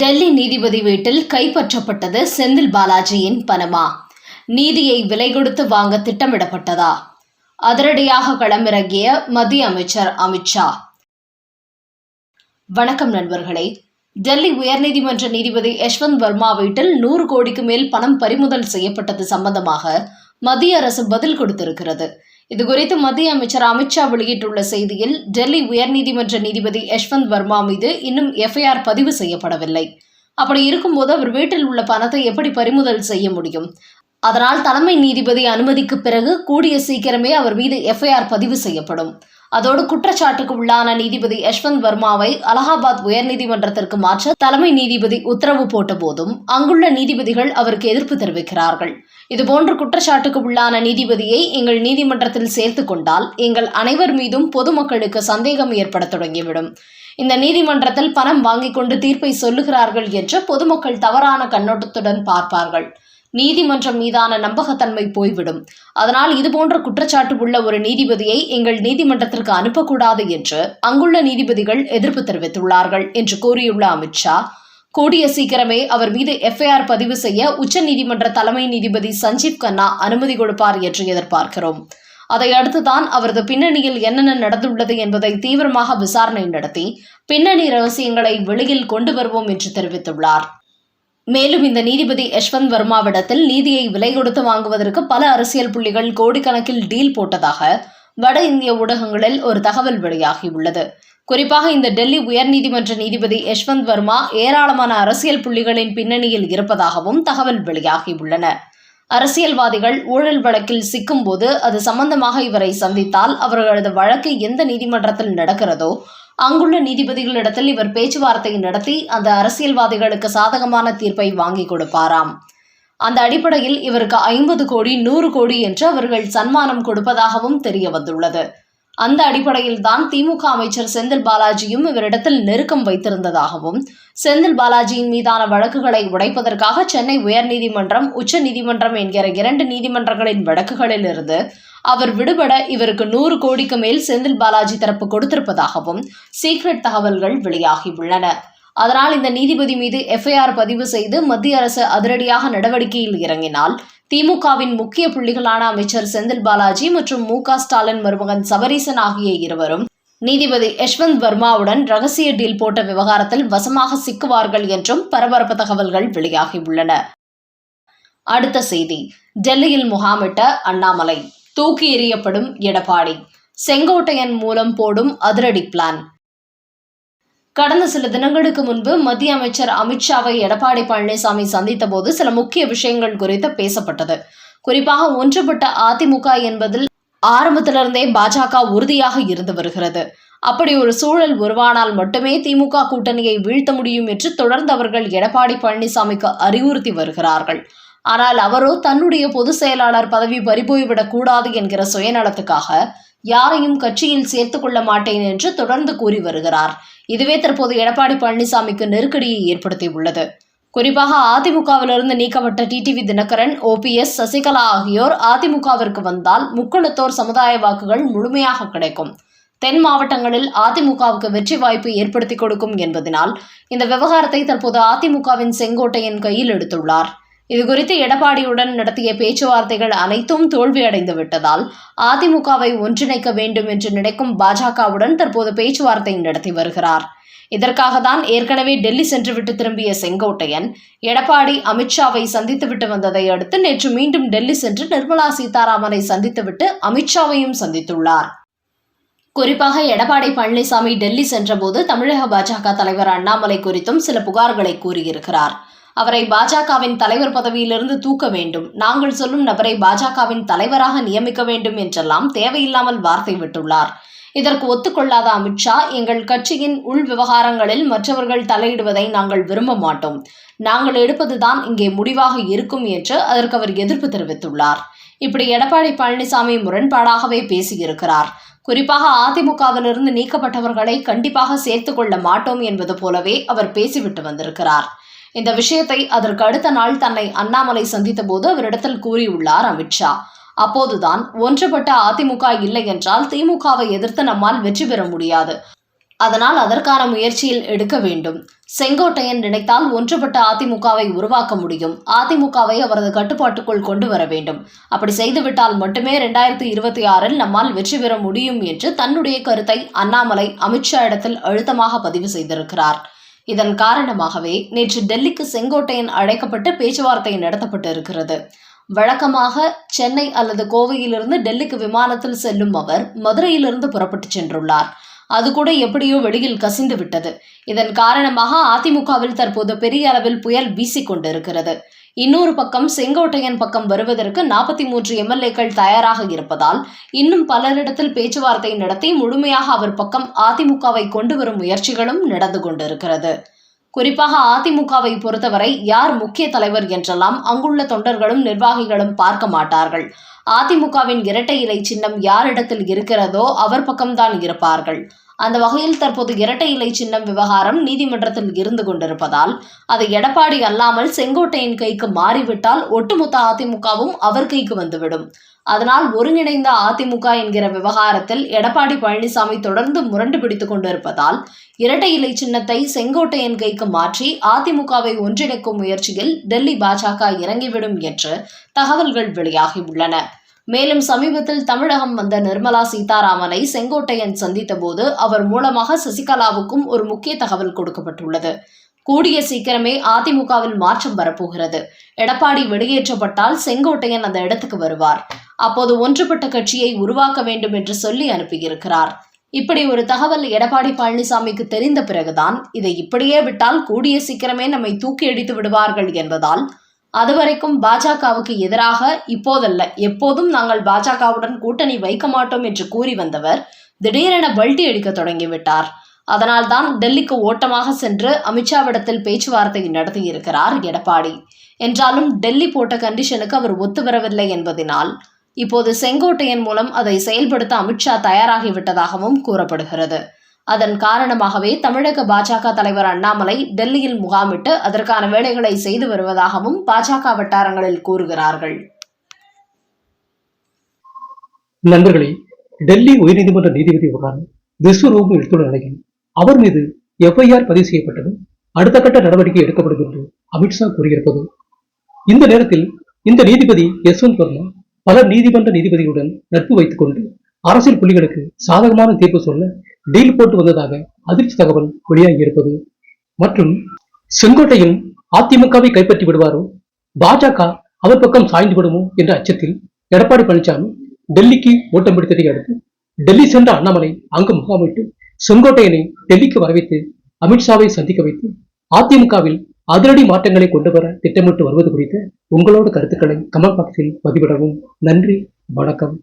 டெல்லி நீதிபதி வீட்டில் கைப்பற்றப்பட்டது செந்தில் பாலாஜியின் பணமா? நீதியை விலை கொடுத்து வாங்க திட்டமிடப்பட்டதா? அதிரடியாக களமிறங்கிய மத்திய அமைச்சர் அமித்ஷா. வணக்கம் நண்பர்களே. டெல்லி உயர்நீதிமன்ற நீதிபதி யஷ்வந்த் வர்மா வீட்டில் 100 கோடிக்கு மேல் பணம் பறிமுதல் செய்யப்பட்டது சம்பந்தமாக மத்திய அரசு பதில் கொடுத்திருக்கிறது. இதுகுறித்து மத்திய அமைச்சர் அமித்ஷா வெளியிட்டுள்ள செய்தியில், டெல்லி உயர்நீதிமன்ற நீதிபதி யஷ்வந்த் வர்மா மீது இன்னும் எஃப்ஐஆர் பதிவு செய்யப்படவில்லை. அப்படி இருக்கும்போது அவர் வீட்டில் உள்ள பணத்தை எப்படி பறிமுதல் செய்ய முடியும்? அதனால் தலைமை நீதிபதி அனுமதிக்கு பிறகு கூடிய சீக்கிரமே அவர் மீது எஃப்ஐஆர் பதிவு செய்யப்படும். அதோடு குற்றச்சாட்டுக்கு உள்ளான நீதிபதி யஷ்வந்த் வர்மாவை அலகாபாத் உயர்நீதிமன்றத்திற்கு மாற்ற தலைமை நீதிபதி உத்தரவு போட்ட போதும் அங்குள்ள நீதிபதிகள் அவருக்கு எதிர்ப்பு தெரிவிக்கிறார்கள். இதுபோன்று குற்றச்சாட்டுக்கு உள்ளான நீதிபதியை எங்கள் நீதிமன்றத்தில் சேர்த்துக் கொண்டால் எங்கள் அனைவர் மீதும் பொதுமக்களுக்கு சந்தேகம் ஏற்பட தொடங்கிவிடும். இந்த நீதிமன்றத்தில் பணம் வாங்கிக் கொண்டு தீர்ப்பை சொல்லுகிறார்கள் என்று பொதுமக்கள் தவறான கண்ணோட்டத்துடன் பார்ப்பார்கள். நீதிமன்றம் மீதான நம்பகத்தன்மை போய்விடும். அதனால் இதுபோன்ற குற்றச்சாட்டு உள்ள ஒரு நீதிபதியை எங்கள் நீதிமன்றத்திற்கு அனுப்பக்கூடாது என்று அங்குள்ள நீதிபதிகள் எதிர்ப்பு தெரிவித்துள்ளார்கள் என்று கூறியுள்ள அமித்ஷா, கூடிய சீக்கிரமே அவர் மீது எஃப்ஐஆர் பதிவு செய்ய உச்சநீதிமன்ற தலைமை நீதிபதி சஞ்சீவ் கன்னா அனுமதி கொடுப்பார் என்று எதிர்பார்க்கிறோம். அதையடுத்துதான் அவரது பின்னணியில் என்னென்ன நடந்துள்ளது என்பதை தீவிரமாக விசாரணை நடத்தி பின்னணி ரகசியங்களை வெளியில் கொண்டு வருவோம் என்று தெரிவித்துள்ளார். மேலும் இந்த நீதிபதி யஷ்வந்த் வர்மாவிடத்தில் நீதியை விலை கொடுத்து வாங்குவதற்கு பல அரசியல் புள்ளிகள் கோடிக்கணக்கில் டீல் போட்டதாக வட இந்திய ஊடகங்களில் ஒரு தகவல் வெளியாகியுள்ளது. குறிப்பாக இந்த டெல்லி உயர்நீதிமன்ற நீதிபதி யஷ்வந்த் வர்மா ஏராளமான அரசியல் புள்ளிகளின் பின்னணியில் இருப்பதாகவும் தகவல் வெளியாகியுள்ளன. அரசியல்வாதிகள் ஊழல் வழக்கில் சிக்கும் போது அது சம்பந்தமாக இவரை சந்தித்தால் அவர்களது வழக்கு எந்த நீதிமன்றத்தில் நடக்கிறதோ அங்குள்ள நீதிபதிகளிடத்தில் இவர் பேச்சுவார்த்தை நடத்தி அந்த அரசியல்வாதிகளுக்கு சாதகமான தீர்ப்பை வாங்கி கொடுப்பாராம். அந்த அடிப்படையில் இவருக்கு 50 கோடி 100 கோடி என்று அவர்கள் சன்மானம் கொடுப்பதாகவும் தெரிய வந்துள்ளது. அந்த அடிப்படையில் தான் திமுக அமைச்சர் செந்தில் பாலாஜியும் இவரிடத்தில் நெருக்கம் வைத்திருந்ததாகவும், செந்தில் பாலாஜியின் மீதான வழக்குகளை உடைப்பதற்காக சென்னை உயர்நீதிமன்றம், உச்ச நீதிமன்றம் என்கிற 2 நீதிமன்றங்களின் வழக்குகளில் இருந்து அவர் விடுபட இவருக்கு 100 கோடிக்கு மேல் செந்தில் பாலாஜி தரப்பு கொடுத்திருப்பதாகவும் சீக்ரெட் தகவல்கள் வெளியாகியுள்ளன. அதனால் இந்த நீதிபதி மீது எஃப்ஐஆர் பதிவு செய்து மத்திய அரசு அதிரடியாக நடவடிக்கையில் இறங்கினால் திமுகவின் முக்கிய புள்ளிகளான அமைச்சர் செந்தில் பாலாஜி மற்றும் மு.க. ஸ்டாலின் மருமகன் சபரீசன் ஆகிய இருவரும் நீதிபதி யஷ்வந்த் வர்மாவுடன் ரகசிய டீல் போட்ட விவகாரத்தில் வசமாக சிக்குவார்கள் என்றும் பரபரப்பு தகவல்கள் வெளியாகியுள்ளன. அடுத்த செய்தி. டெல்லியில் முகாமிட்ட அண்ணாமலை, தூக்கி எறியப்படும் எடப்பாடி, செங்கோட்டையன் மூலம் போடும் அதிரடி பிளான். கடந்த சில தினங்களுக்கு முன்பு மத்திய அமைச்சர் அமித்ஷாவை எடப்பாடி பழனிசாமி சந்தித்த போது சில முக்கிய விஷயங்கள் குறித்து பேசப்பட்டது. குறிப்பாக ஒன்றுபட்ட அதிமுக என்பதில் ஆரம்பத்திலிருந்தே பாஜக உறுதியாக இருந்து வருகிறது. அப்படி ஒரு சூழல் உருவானால் மட்டுமே திமுக கூட்டணியை வீழ்த்த முடியும் என்று தொடர்ந்து அவர்கள் எடப்பாடி பழனிசாமிக்கு அறிவுறுத்தி வருகிறார்கள். ஆனால் அவரோ தன்னுடைய பொதுச் செயலாளர் பதவி பறிபோய்விடக் கூடாது என்கிற சுயநலத்துக்காக யாரையும் கட்சியில் சேர்த்துக் கொள்ள மாட்டேன் என்று தொடர்ந்து கூறி வருகிறார். இதுவே தற்போது எடப்பாடி பழனிசாமிக்கு நெருக்கடியை ஏற்படுத்தியுள்ளது. குறிப்பாக அதிமுகவிலிருந்து நீக்கப்பட்ட டிடிவி தினகரன், OPS, சசிகலா ஆகியோர் அதிமுகவிற்கு வந்தால் முக்குளத்தோர் சமுதாய வாக்குகள் முழுமையாக கிடைக்கும். தென் மாவட்டங்களில் அதிமுகவுக்கு வெற்றி வாய்ப்பு ஏற்படுத்தி கொடுக்கும் என்பதனால் இந்த விவகாரத்தை தற்போது அதிமுகவின் செங்கோட்டையன் கையில் எடுத்துள்ளார். இதுகுறித்து எடப்பாடியுடன் நடத்திய பேச்சுவார்த்தைகள் அனைத்தும் தோல்வியடைந்து விட்டதால் அதிமுகவை ஒன்றிணைக்க வேண்டும் என்று நினைக்கும் பாஜகவுடன் தற்போது பேச்சுவார்த்தை நடத்தி வருகிறார். இதற்காக தான் ஏற்கனவே டெல்லி சென்றுவிட்டு திரும்பிய செங்கோட்டையன் எடப்பாடி அமித்ஷாவை சந்தித்துவிட்டு வந்ததை அடுத்து நேற்று மீண்டும் டெல்லி சென்று நிர்மலா சீதாராமனை சந்தித்துவிட்டு அமித்ஷாவையும் சந்தித்துள்ளார். குறிப்பாக எடப்பாடி பழனிசாமி டெல்லி சென்றபோது தமிழக பாஜக தலைவர் அண்ணாமலை குறித்தும் சில புகார்களை கூறியிருக்கிறார். அவரை பாஜகவின் தலைவர் பதவியிலிருந்து தூக்க வேண்டும், நாங்கள் சொல்லும் நபரை பாஜகவின் தலைவராக நியமிக்க வேண்டும் என்றெல்லாம் தேவையில்லாமல் வார்த்தை விட்டுள்ளார். இதற்கு ஒத்துக்கொள்ளாத அமித்ஷா, எங்கள் கட்சியின் உள் விவகாரங்களில் மற்றவர்கள் தலையிடுவதை நாங்கள் விரும்ப மாட்டோம், நாங்கள் எடுப்பதுதான் இங்கே முடிவாக இருக்கும் என்று அதற்கு அவர் எதிர்ப்பு தெரிவித்துள்ளார். இப்படி எடப்பாடி பழனிசாமி முரண்பாடாகவே பேசியிருக்கிறார். குறிப்பாக அதிமுகவிலிருந்து நீக்கப்பட்டவர்களை கண்டிப்பாக சேர்த்துக் கொள்ள மாட்டோம் என்பது போலவே அவர் பேசிவிட்டு வந்திருக்கிறார். இந்த விஷயத்தை அதற்கு அடுத்த நாள் தன்னை அண்ணாமலை சந்தித்த போது அவரிடத்தில் கூறியுள்ளார் அமித்ஷா. அப்போதுதான் ஒன்றுபட்ட அதிமுக இல்லை என்றால் திமுகவை எதிர்த்து நம்மால் வெற்றி பெற முடியாது, அதனால் அதற்கான முயற்சியில் எடுக்க வேண்டும். செங்கோட்டையன் நினைத்தால் ஒன்றுபட்ட அதிமுகவை உருவாக்க முடியும். அதிமுகவை அவரது கட்டுப்பாட்டுக்குள் கொண்டு வர வேண்டும். அப்படி செய்துவிட்டால் மட்டுமே 2026 நம்மால் வெற்றி பெற முடியும் என்று தன்னுடைய கருத்தை அண்ணாமலை அமித்ஷா இடத்தில் அழுத்தமாக பதிவு செய்திருக்கிறார். இதன் காரணமாகவே நேற்று டெல்லிக்கு செங்கோட்டையன் அழைக்கப்பட்டு பேச்சுவார்த்தை நடத்தப்பட்டு இருக்கிறது. வழக்கமாக சென்னை அல்லது கோவையிலிருந்து டெல்லிக்கு விமானத்தில் செல்லும் அவர் மதுரையிலிருந்து புறப்பட்டு சென்றுள்ளார். அது கூட எப்படியோ வெளியில் கசிந்து விட்டது. இதன் காரணமாக அதிமுகவில் தற்போது பெரிய அளவில் புயல் வீசிக் கொண்டிருக்கிறது. இன்னொரு பக்கம் செங்கோட்டையன் பக்கம் வருவதற்கு 43 எம்எல்ஏக்கள் தயாராக இருப்பதால் இன்னும் பலரிடத்தில் பேச்சுவார்த்தை நடத்தி முழுமையாக அவர் பக்கம் அதிமுகவை கொண்டு வரும் முயற்சிகளும் நடந்து கொண்டிருக்கிறது. குறிப்பாக அதிமுகவை பொறுத்தவரை யார் முக்கிய தலைவர் என்றெல்லாம் அங்குள்ள தொண்டர்களும் நிர்வாகிகளும் பார்க்க மாட்டார்கள். அதிமுகவின் இரட்டை இலை சின்னம் யாரிடத்தில் இருக்கிறதோ அவர் பக்கம்தான் இருப்பார்கள். அந்த வகையில் தற்போது இரட்டை இலை சின்னம் விவகாரம் நீதிமன்றத்தில் இருந்து கொண்டிருப்பதால் அது எடப்பாடி அல்லாமல் செங்கோட்டையின் கைக்கு மாறிவிட்டால் ஒட்டுமொத்த அதிமுகவும் அவர் கைக்கு வந்துவிடும். அதனால் ஒருங்கிணைந்த அதிமுக என்கிற விவகாரத்தில் எடப்பாடி பழனிசாமி தொடர்ந்து முரண்டு பிடித்துக் கொண்டிருப்பதால் இரட்டை இலை சின்னத்தை செங்கோட்டையன் கைக்கு மாற்றி அதிமுகவை ஒன்றிணைக்கும் முயற்சியில் டெல்லி பாஜக இறங்கிவிடும் என்று தகவல்கள் வெளியாகியுள்ளன. மேலும் சமீபத்தில் தமிழகம் வந்த நிர்மலா சீதாராமனை செங்கோட்டையன் சந்தித்த போது அவர் மூலமாக சசிகலாவுக்கும் ஒரு முக்கிய தகவல் கொடுக்கப்பட்டுள்ளது. கூடிய சீக்கிரமே அதிமுகவில் மாற்றம் வரப்போகிறது. எடப்பாடி வெளியேற்றப்பட்டால் செங்கோட்டையன் அந்த இடத்துக்கு வருவார். அப்போது ஒன்றுபட்ட கட்சியை உருவாக்க வேண்டும் என்று சொல்லி அனுப்பியிருக்கிறார். இப்படி ஒரு தகவல் எடப்பாடி பழனிசாமிக்கு தெரிந்த பிறகுதான் இதை இப்படியே விட்டால் கூடிய சீக்கிரமே நம்மை தூக்கி அடித்து விடுவார்கள் என்பதால் அதுவரைக்கும் பாஜகவுக்கு எதிராக இப்போதல்ல எப்போதும் நாங்கள் பாஜகவுடன் கூட்டணி வைக்க மாட்டோம் என்று கூறி வந்தவர் திடீரென பல்டி அடிக்க தொடங்கிவிட்டார். அதனால்தான் டெல்லிக்கு ஓட்டமாக சென்று அமித்ஷாவிடத்தில் பேச்சுவார்த்தை நடத்தியிருக்கிறார் எடப்பாடி. என்றாலும் டெல்லி போட்ட கண்டிஷனுக்கு அவர் ஒத்து வரவில்லை என்பதனால் இப்போது செங்கோட்டையன் மூலம் அதை செயல்படுத்த அமித்ஷா தயாராகிவிட்டதாகவும் கூறப்படுகிறது. அதன் காரணமாகவே தமிழக பாஜக தலைவர் அண்ணாமலை டெல்லியில் முகாமிட்டு அதற்கான வேலைகளை செய்து வருவதாகவும் பாஜக வட்டாரங்களில் கூறுகிறார்கள். நண்பர்களே, டெல்லி உயர்நீதிமன்ற நீதிபதி விவகாரம் விஸ்வரூபம் எடுத்துள்ள நிலையில் அவர் மீது எஃப்ஐஆர் பதிவு செய்யப்பட்டது. அடுத்த கட்ட நடவடிக்கை எடுக்கப்படும் என்று அமித்ஷா கூறியிருப்பது. இந்த நேரத்தில் இந்த நீதிபதி யஸ்வந்த் வர்மா பல நீதிமன்ற நீதிபதிகளுடன் நட்பு வைத்துக் கொண்டு அரசியல் புள்ளிகளுக்கு சாதகமான தீர்ப்பு சொல்ல டீல் போட்டு வந்ததாக அதிர்ச்சி தகவல் வெளியாகியிருப்பது. மற்றும் செங்கோட்டையன் அதிமுகவை கைப்பற்றி விடுவாரோ, பாஜக அவர் பக்கம் சாய்ந்து விடுமோ என்ற அச்சத்தில் எடப்பாடி பழனிசாமி டெல்லிக்கு ஓட்டம் பிடித்ததை அடுத்து டெல்லி சென்ற அண்ணாமலை அங்கு முகாமிட்டு செங்கோட்டையனை டெல்லிக்கு வரவைத்து அமித்ஷாவை சந்திக்க வைத்து அதிமுகவில் அதிரடி மாற்றங்களை கொண்டு வர திட்டமிட்டு வருவது குறித்த உங்களோட கருத்துக்களை கமெண்ட் பாக்ஸில் பதிவிடவும். நன்றி, வணக்கம்.